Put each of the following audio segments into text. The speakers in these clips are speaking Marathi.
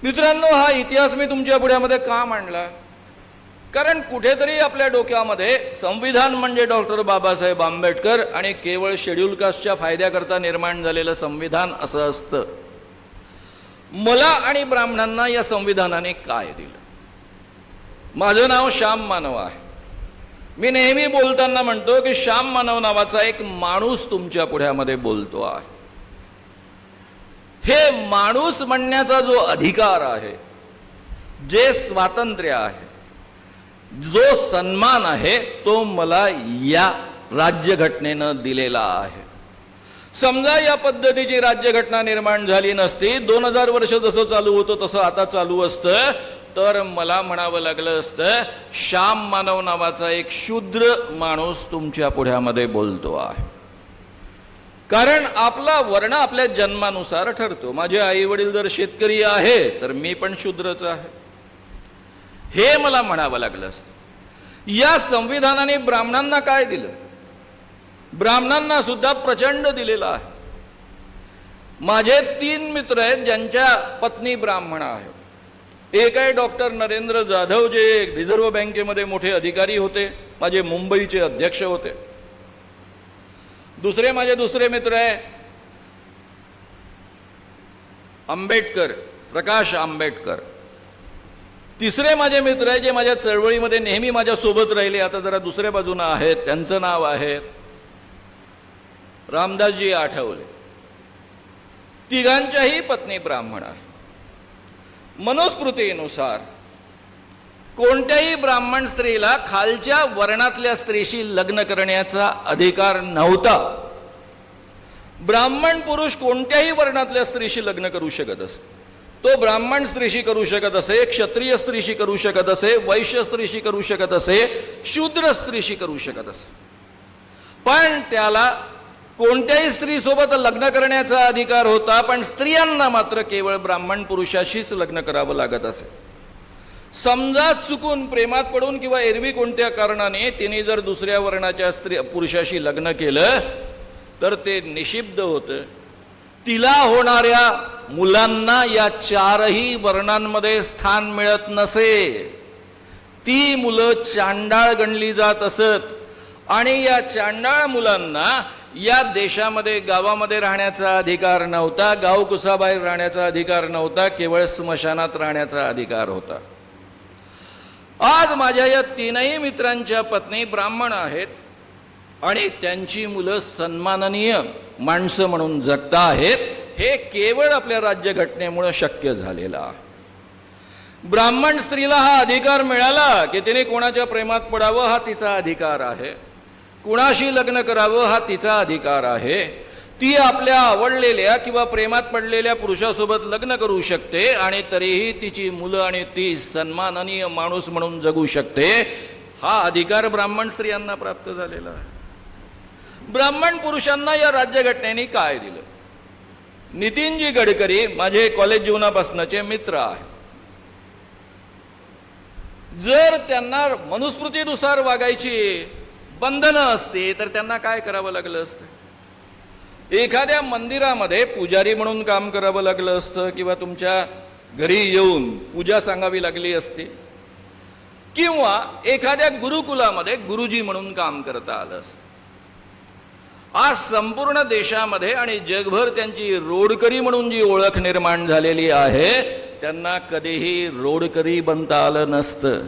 मित्रांनो, हा इतिहास मी तुमच्या पुढ्यामध्ये का मांडला? कारण कुठेतरी आपल्या डोक्यामध्ये संविधान म्हणजे डॉक्टर बाबासाहेब आंबेडकर आणि केवळ शेड्यूल कास्टच्या फायद्याकरता निर्माण झालेलं संविधान असं असतं. मला आणि ब्राह्मणांना या संविधानाने काय दिलं? माझं नाव श्याम मानव आहे. मी नेहमी बोलताना म्हणतो की श्याम मानव नावाचा एक माणूस तुमच्या पुढ्यामध्ये बोलतो आहे. हे माणूस म्हणण्याचा जो अधिकार आहे, जे स्वातंत्र्य आहे, जो सन्मान आहे, तो मला या राज्यघटनेनं दिलेला आहे. समजा या पद्धतीची राज्यघटना निर्माण झाली नसती, 2000 वर्ष जसं चालू होतं तसं आता चालू असतं, तर मला म्हणावं लागलं असतं श्याम मानव नावाचा एक शूद्र माणूस तुमच्या पुढ्यामध्ये बोलतो आहे. कारण आपला वर्ण आपल्या जन्मानुसार ठरतो. माझे आई वडील जर शेतकरी आहे तर मी पण शूद्रच आहे, हे मला म्हणावं लागलं असतं. या संविधानाने ब्राह्मणांना काय दिलं? ब्राह्मणांना सुद्धा प्रचंड दिलेलं आहे. माझे 3 मित्र आहेत ज्यांच्या पत्नी ब्राह्मण आहेत. एक आहे डॉक्टर नरेंद्र जाधव, जे रिझर्व्ह बँकेमध्ये मोठे अधिकारी होते, माझे मुंबईचे अध्यक्ष होते. माझे दुसरे मित्र आहे आंबेडकर, प्रकाश आंबेडकर. तिसरे माझे मित्र आहे जे माझ्या चळवळीमध्ये नेहमी माझ्या सोबत राहिले, आता जरा दुसऱ्या बाजूने आहेत, त्यांचं नाव आहे रामदासजी आठवले. तिघांच्याही पत्नी ब्राह्मण आहे. मनुस्मृतीनुसार कोणत्याही ब्राह्मण स्त्रीला खालच्या वर्णातल्या स्त्रीशी लग्न करण्याचा अधिकार नव्हता. ब्राह्मण पुरुष कोणत्याही वर्णातल्या स्त्रीशी लग्न करू शकत असे. तो ब्राह्मण स्त्रीशी करू शकत असे, क्षत्रिय स्त्रीशी करू शकत असे, वैश्य स्त्रीशी करू शकत असे, शूद्र स्त्रीशी करू शकत असे. पण त्याला कोणत्याही स्त्रीसोबत लग्न करण्याचा अधिकार होता, पण स्त्रियांना मात्र केवळ ब्राह्मण पुरुषाशीच लग्न करावं लागत असे. समजा चुकून प्रेमात पडून किंवा एरवी कोणत्या कारणाने तिने जर दुसऱ्या वर्णाच्या पुरुषाशी लग्न केलं तर ते निषिद्ध होतं. तिला होणाऱ्या मुलांना या 4ही वर्णांमध्ये स्थान मिळत नसे. ती मुलं चांडाळ गणली जात असत आणि या चांडाळ मुलांना या देशामध्ये गावामध्ये राहण्याचा अधिकार नव्हता, गावकुसाबाहेर राहण्याचा अधिकार नव्हता, केवळ स्मशानात राहण्याचा अधिकार होता. आज माझ्या या 3ही मित्रांच्या पत्नी ब्राह्मण आहेत आणि त्यांची मुलं सन्माननीय माणसं म्हणून जगता आहेत. हे केवळ आपल्या राज्यघटनेमुळे शक्य झालेलं आहे. ब्राह्मण स्त्रीला हा अधिकार मिळाला की तिने कोणाच्या प्रेमात पडावं हा तिचा अधिकार आहे, कुणाशी लग्न करावं हा तिचा अधिकार आहे. ती आपल्या आवडलेल्या किंवा प्रेमात पडलेल्या पुरुषासोबत लग्न करू शकते आणि तरीही तिची मुलं आणि ती सन्माननीय माणूस म्हणून जगू शकते. हा अधिकार ब्राह्मण स्त्रियांना प्राप्त झालेला आहे. ब्राह्मण पुरुषांना या राज्यघटनेने काय दिलं? नितीनजी गडकरी माझे कॉलेज जीवनापासूनचे मित्र आहे. जर त्यांना मनुस्मृतीनुसार वागायची बंधनं असती तर त्यांना काय करावं लागलं असतं? एखाद्या मंदिरामध्ये पुजारी म्हणून काम करावं लागलं असतं, किंवा तुमच्या घरी येऊन पूजा सांगावी लागली असती, किंवा एखाद्या गुरुकुलामध्ये गुरुजी म्हणून काम करता आलं असतं. आज संपूर्ण देशामध्ये आणि जगभर त्यांची रोडकरी म्हणून जी ओळख निर्माण झालेली आहे, त्यांना कधीही रोडकरी बनता आलं नसतं.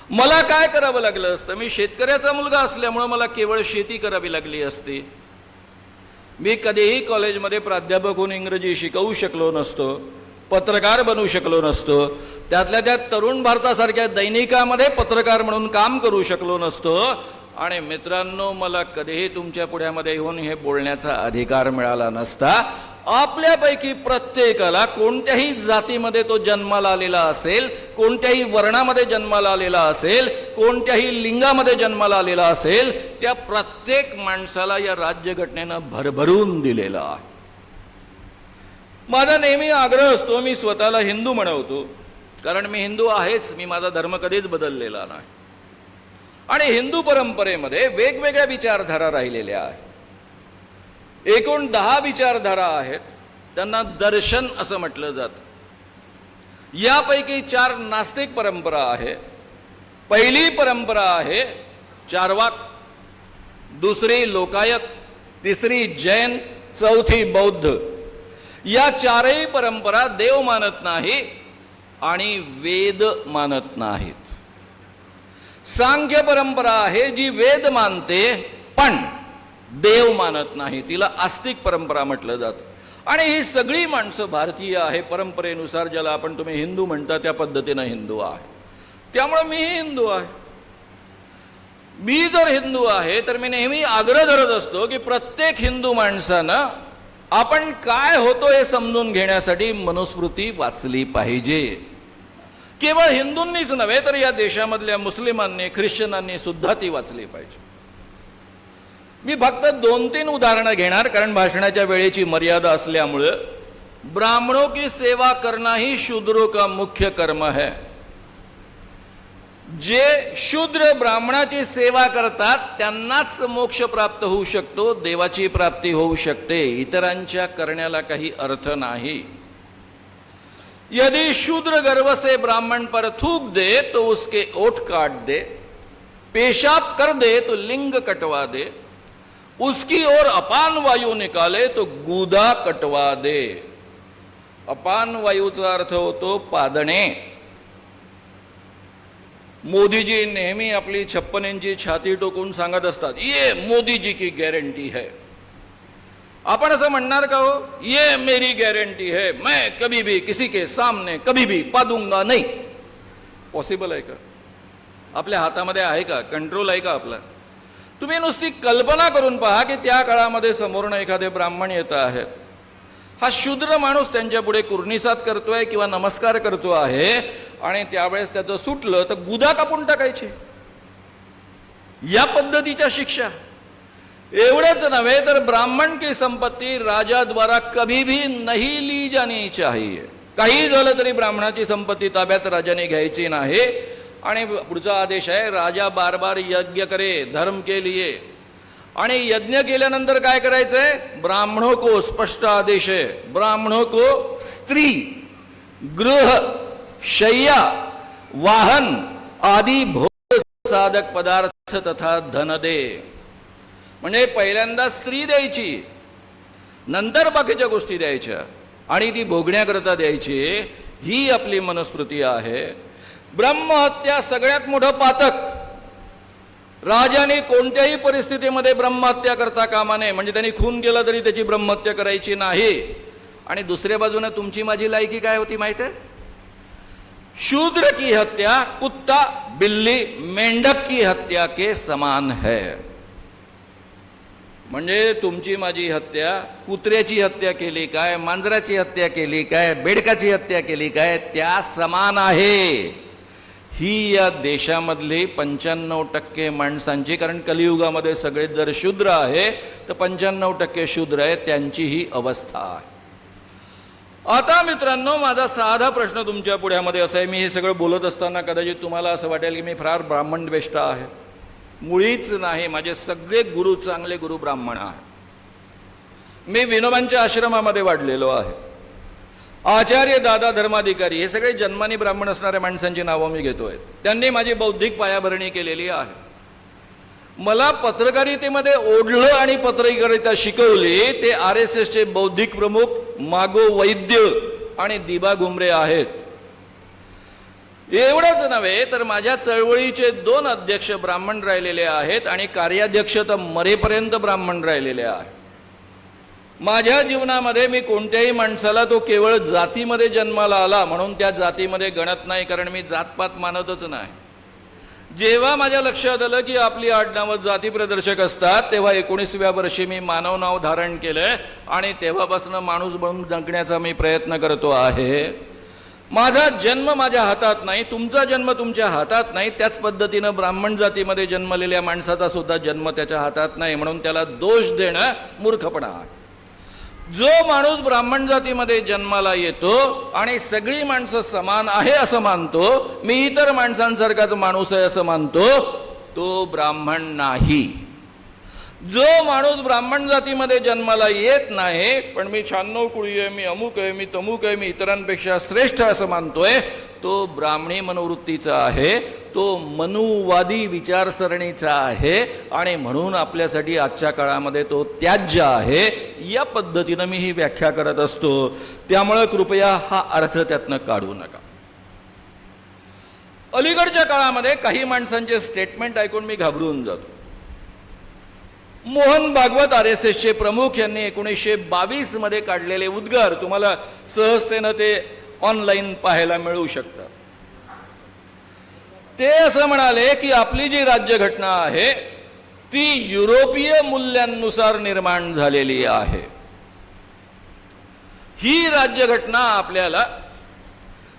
मला काय करावं लागलं असतं? मी शेतकऱ्याचा मुलगा असल्यामुळे मला केवळ शेती करावी लागली असती. मी कधीही कॉलेजमध्ये प्राध्यापक होऊन इंग्रजी शिकवू शकलो नसतो, पत्रकार बनू शकलो नसतो, त्यातल्या त्यात तरुण भारतासारख्या दैनिकामध्ये पत्रकार म्हणून काम करू शकलो नसतो. आणि मित्रांनो, मला कधीही तुमच्या पुढ्यामध्ये येऊन हे बोलण्याचा अधिकार मिळाला नसता. आपल्यापैकी प्रत्येकाला कोणत्याही जातीमध्ये तो जन्माला आलेला असेल, कोणत्याही वर्णामध्ये जन्माला आलेला असेल, कोणत्याही लिंगामध्ये जन्माला आलेला असेल, त्या प्रत्येक माणसाला या राज्यघटनेनं भरभरून दिलेला आहे. माझा नेहमी आग्रह असतो, मी स्वतःला हिंदू म्हणवतो, कारण मी हिंदू आहेच, मी माझा धर्म कधीच बदललेला नाही. आणि हिंदू परंपरेमध्ये वेगवेगळ्या विचारधारा राहिलेल्या आहेत. एकूण 10 विचारधारा आहेत. त्यांना दर्शन असं म्हटलं जातं. यापैकी 4 नास्तिक परंपरा आहे. पहिली परंपरा आहे चार्वाक, दुसरी लोकायत, तिसरी जैन, चौथी बौद्ध. या 4ही परंपरा देव मानत नाही आणि वेद मानत नाहीत. सांख्य परंपरा आहे जी वेद मानते पण देव मानत नाही, तिला आस्तिक परंपरा म्हटलं जातं. आणि ही सगळी माणसं भारतीय आहे, परंपरेनुसार ज्याला आपण तुम्ही हिंदू म्हणता त्या पद्धतीनं हिंदू आहे. त्यामुळे मीही हिंदू आहे. मी जर हिंदू आहे तर मी नेहमी आग्रह धरत असतो की प्रत्येक हिंदू माणसानं आपण काय होतो हे समजून घेण्यासाठी मनुस्मृती वाचली पाहिजे. केवळ हिंदूंनीच नव्हे तर या देशामधल्या मुस्लिमांनी, ख्रिश्चनांनी सुद्धा ती वाचली पाहिजे. मी फक्त 2-3 उदाहरणं घेणार कारण भाषणाच्या वेळेची मर्यादा असल्यामुळे. ब्राह्मणों की सेवा करना ही शूद्रों का मुख्य कर्म है. जे शूद्र ब्राह्मणाची सेवा करतात त्यांनाच मोक्ष प्राप्त होऊ शकतो, देवाची प्राप्ती होऊ शकते, इतरांच्या करण्याला काही अर्थ नाही. यदि शूद्र गर्व से ब्राह्मण पर थूक दे तो उसके ओठ काट दे, पेशाब कर दे तो लिंग कटवा दे, उसकी ओर अपान वायु निकाले तो गुदा कटवा दे. अपान वायूचा अर्थ होतो पादणे. मोदीजी नेहमी आपली 56 इंची छाती टोकून सांगत असतात, ये मोदीजी की गॅरंटी है. आपण असं म्हणणार का हो, ये मेरी गॅरंटी है, मैं कभी भी किसी के सामने कभी भी पादूंगा नहीं. पॉसिबल आहे का? आपल्या हातामध्ये आहे का? कंट्रोल आहे का आपला? तुम्ही नुसती कल्पना करून पहा की त्या काळामध्ये समोरनं एखादे ब्राह्मण येत आहेत, हा शूद्र माणूस त्यांच्या पुढे कुर्निसात करतोय किंवा नमस्कार करतो आहे आणि त्यावेळेस त्याचं सुटलं तर गुदा कापून टाकायचे. या पद्धतीच्या शिक्षा. एवढंच नव्हे तर ब्राह्मण की संपत्ती राजा द्वारा कभी भी नहीं ली जानी चाहिए. काही झालं तरी ब्राह्मणाची संपत्ती ताब्यात राजाने घ्यायची नाही. आणि पुढचा आदेश आहे, राजा बार बार यज्ञ करे धर्म के लिए. आणि यज्ञ केल्यानंतर काय करायचंय? ब्राह्मणों को स्पष्ट आदेश है, ब्राह्मणों को स्त्री, गृह, शय्या, वाहन आदि भोग साधक पदार्थ तथा धन दे. म्हणजे पहिल्यांदा स्त्री द्यायची, नंतर बाकीच्या गोष्टी द्यायच्या आणि ती भोगण्याकरता द्यायची. ही आपली मनुस्मृती आहे. ब्रह्महत्या सगळ्यात मोठं पातक. राजाने कोणत्याही परिस्थितीमध्ये ब्रह्महत्या करता कामा नये. म्हणजे त्यांनी खून केला तरी त्याची ब्रह्महत्या करायची नाही. आणि दुसऱ्या बाजूने तुमची माझी लायकी काय होती माहिती आहे? शूद्र की हत्या कुत्ता, बिल्ली, मेंढक की हत्या के समान है. म्हणजे तुमची माझी हत्या, कुत्र्याची हत्या केली काय, मांजराची हत्या केली काय, बेडकाची हत्या केली काय, त्या समान आहे. ही या देशामधली 95% माणसांची, कारण कलियुगामध्ये सगळे जर शूद्र आहे तर 95% शूद्र आहे, त्यांची ही अवस्था आहे. आता मित्रांनो, माझा साधा प्रश्न तुमच्या पुढ्यामध्ये असा आहे. मी हे सगळं बोलत असताना कदाचित तुम्हाला असं वाटेल की मी फार ब्राह्मण द्वेष्टा आहे. मुळीच नाही. माझे सगळे गुरु चांगले गुरु ब्राह्मण आहे. मी विनोबांच्या आश्रमामध्ये वाढलेलो आहे. आचार्य दादा धर्माधिकारी हे सगळे जन्मानी ब्राह्मण असणाऱ्या माणसांची नावं मी घेतोय. त्यांनी माझी बौद्धिक पायाभरणी केलेली आहे. मला पत्रकारितेमध्ये ओढलं आणि पत्रकारिता शिकवली ते RSSचे बौद्धिक प्रमुख मागो वैद्य आणि दिबा घुमरे आहेत. एवढंच नव्हे तर माझ्या चळवळीचे 2 अध्यक्ष ब्राह्मण राहिलेले आहेत आणि कार्याध्यक्ष तर मरेपर्यंत ब्राह्मण राहिलेले आहेत. माझ्या जीवनामध्ये मी कोणत्याही माणसाला तो केवळ जातीमध्ये जन्माला आला म्हणून त्या जातीमध्ये गणत नाही, कारण मी जातपात मानतच नाही. जेव्हा माझ्या लक्षात आलं की आपली आडनावं जाती प्रदर्शक असतात तेव्हा 19व्या वर्षी मी मानव नाव धारण केलंय आणि तेव्हापासून माणूस बनून जगण्याचा मी प्रयत्न करतो आहे. माझा जन्म माझ्या हातात नाही, तुमचा जन्म तुमच्या हातात नाही. त्याच पद्धतीनं ब्राह्मण जातीमध्ये जन्मलेल्या माणसाचा सुद्धा जन्म त्याच्या हातात नाही, म्हणून त्याला दोष देणं मूर्खपणा आहे. जो माणूस ब्राह्मण जातीमध्ये जन्माला येतो आणि सगळी माणसं समान आहे असं मानतो, मी इतर माणसांसारखाच माणूस आहे असं मानतो, तो ब्राह्मण नाही. जो माणूस ब्राह्मण जातीमध्ये जन्माला येत नाही, पण मी 96 कुळी आहे, मी अमुक आहे, मी तमुक आहे, मी इतरांपेक्षा श्रेष्ठ असं मानतोय, तो ब्राह्मणी मनोवृत्तीचा आहे, तो मनुवादी विचारसरणीचा आहे आणि म्हणून आपल्यासाठी आजच्या काळामध्ये तो त्याज्य आहे. या पद्धतीनं मी ही व्याख्या करत असतो. त्यामुळे कृपया हा अर्थ त्यातनं काढू नका. अलीकडच्या काळामध्ये काही माणसांचे स्टेटमेंट ऐकून मी घाबरून जातो. मोहन भागवत RSSचे प्रमुख यांनी 1922 मध्ये काढलेले उद्गार तुम्हाला सहजतेनं ते ऑनलाईन पाहायला मिळू शकतात. ते असं म्हणाले की आपली जी राज्यघटना आहे ती युरोपीय मूल्यांनुसार निर्माण झालेली आहे. ही राज्यघटना आपल्याला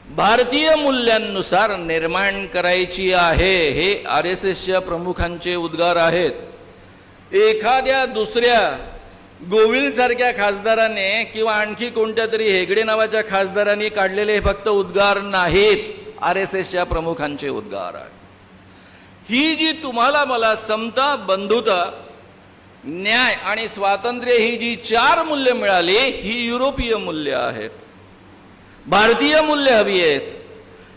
भारतीय मूल्यांनुसार निर्माण करायची आहे. हे RSSच्या प्रमुखांचे उद्गार आहेत. एखाद्या दुसऱ्या गोविल सारख्या खासदाराने किंवा आणखी कोणत्या तरी हेगडे नावाच्या खासदारांनी काढलेले फक्त उद्गार नाहीत, RSSच्या प्रमुखांचे उद्गार आहेत. ही जी तुम्हाला मला समता, बंधुता, न्याय आणि स्वातंत्र्य ही जी 4 मूल्य मिळाली ही युरोपीय मूल्य आहेत. भारतीय मूल्य हवी आहेत.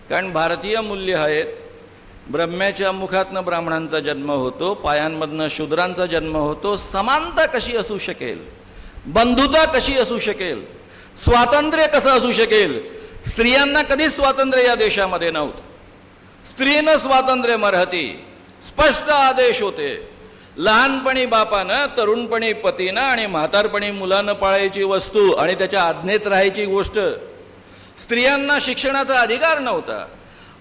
कारण भारतीय मूल्य आहेत, ब्रह्म्याच्या मुखातनं ब्राह्मणांचा जन्म होतो, पायांमधनं शूद्रांचा जन्म होतो. समानता कशी असू शकेल, बंधुता कशी असू शकेल, स्वातंत्र्य कसं असू शकेल. स्त्रियांना कधीच स्वातंत्र्य या देशामध्ये नव्हतं. स्त्रीनं स्वातंत्र्य मरहती स्पष्ट आदेश होते. लहानपणी बापानं, तरुणपणी पतीनं आणि म्हातारपणी मुलानं पाळायची वस्तू आणि त्याच्या आज्ञेत राहायची गोष्ट. स्त्रियांना शिक्षणाचा अधिकार नव्हता.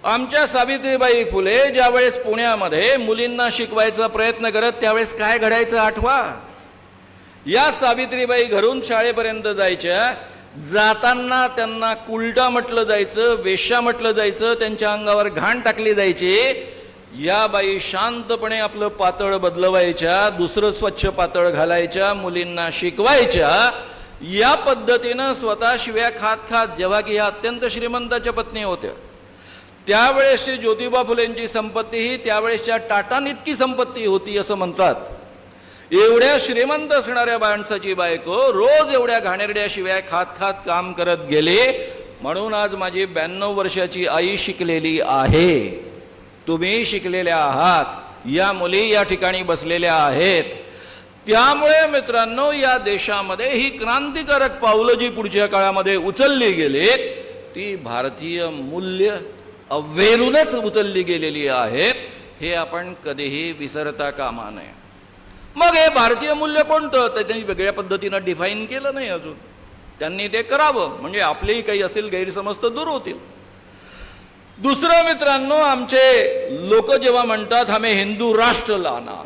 आमच्या सावित्रीबाई फुले ज्यावेळेस पुण्यामध्ये मुलींना शिकवायचा प्रयत्न करत त्यावेळेस काय घडायचं आठवा. या सावित्रीबाई घरून शाळेपर्यंत जायच्या. जाताना त्यांना कुलटा म्हटलं जायचं, वेश्या म्हटलं जायचं, त्यांच्या अंगावर घाण टाकली जायची. या बाई शांतपणे आपलं पातळ बदलवायच्या, दुसरं स्वच्छ पातळ घालायच्या, मुलींना शिकवायच्या. या पद्धतीनं स्वतः शिव्या खात खात, जेव्हा की ह्या अत्यंत श्रीमंताच्या पत्नी होत्या, त्यावेळेसची ज्योतिबा फुलेंची संपत्ती ही त्यावेळेसच्या टाटांइतकी संपत्ती होती असं म्हणतात. एवढ्या श्रीमंत असणाऱ्या माणसाची बायको रोज एवढ्या घाणेरड्या शिव्या खात खात काम करत गेले. म्हणून आज माझी 92 वर्षाची आई शिकलेली आहे. तुम्ही शिकलेल्या आहात. या मुली या ठिकाणी बसलेल्या आहेत. त्यामुळे मित्रांनो, या देशामध्ये ही क्रांतिकारक पावलं जी पुढच्या काळामध्ये उचलली गेलीत ती भारतीय मूल्य अव्हेरूनच उचलली गेलेली आहेत. हे आपण कधीही विसरता कामा नये. मग हे भारतीय मूल्य कोणतं ते त्यांनी वेगळ्या पद्धतीनं डिफाईन केलं नाही अजून. त्यांनी ते करावं म्हणजे आपलेही काही असेल गैरसमज तर दूर होतील. दुसरं मित्रांनो, आमचे लोक जेव्हा म्हणतात हमें हिंदू राष्ट्र लाना,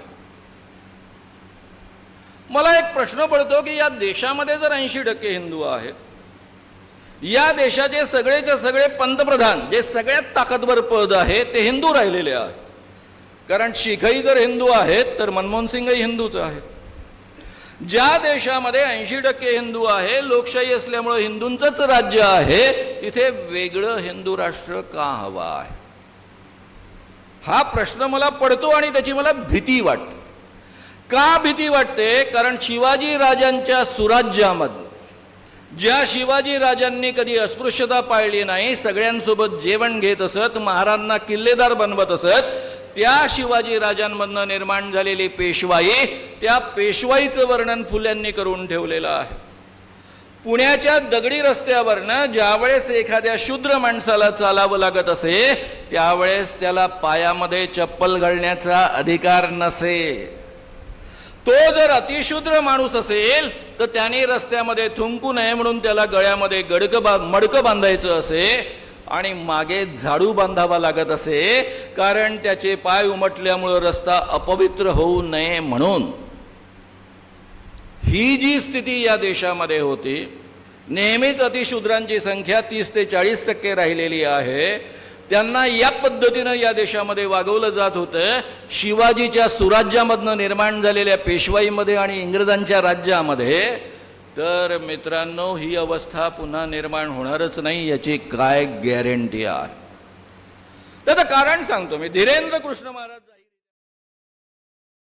मला एक प्रश्न पडतो की या देशामध्ये जर 80% हिंदू आहेत, या देशाचे सगळेच्या सगळे पंतप्रधान जे सगळ्यात ताकदवर पद आहे ते हिंदू राहिलेले आहेत. कारण शीखही जर हिंदू आहेत तर मनमोहन सिंगही हिंदूच आहेत. ज्या देशामध्ये 80% हिंदू आहे, लोकशाही असल्यामुळे हिंदूंचंच राज्य आहे, तिथे वेगळं हिंदू राष्ट्र का हवा आहे हा प्रश्न मला पडतो आणि त्याची मला भीती वाटते. का भीती वाटते? कारण शिवाजी राजांच्या सुराज्यामध्ये ज्या शिवाजी राजांनी कधी अस्पृश्यता पाळली नाही, सगळ्यांसोबत जेवण घेत असत, महाराजांना किल्लेदार बनवत असत, त्या शिवाजी राजांमधनं निर्माण झालेली पेशवाई, त्या पेशवाईचं वर्णन फुल्यांनी करून ठेवलेलं आहे. पुण्याच्या दगडी रस्त्यावरनं ज्यावेळेस एखाद्या शूद्र माणसाला चालावं लागत असे त्यावेळेस त्याला पायामध्ये चप्पल घालण्याचा अधिकार नसे. तो जर अतिशूद्र माणूस असेल तर त्याने रस्त्यामध्ये थुंकू नये म्हणून त्याला गळ्यामध्ये मडकं बांधायचं असे आणि मागे झाडू बांधावा लागत असे, कारण त्याचे पाय उमटल्यामुळे रस्ता अपवित्र होऊ नये म्हणून. ही जी स्थिती या देशामध्ये होती, नेहमीच अतिशूद्रांची संख्या 30 ते 40% राहिलेली आहे. त्यांना या पद्धतीनं या देशामध्ये वागवलं जात होतं. शिवाजीच्या सुराज्यामधनं निर्माण झालेल्या पेशवाईमध्ये आणि इंग्रजांच्या राज्यामध्ये. तर मित्रांनो, ही अवस्था पुन्हा निर्माण होणारच नाही याची काय गॅरंटी आहे? त्याचं कारण सांगतो मी. धीरेंद्र कृष्ण महाराज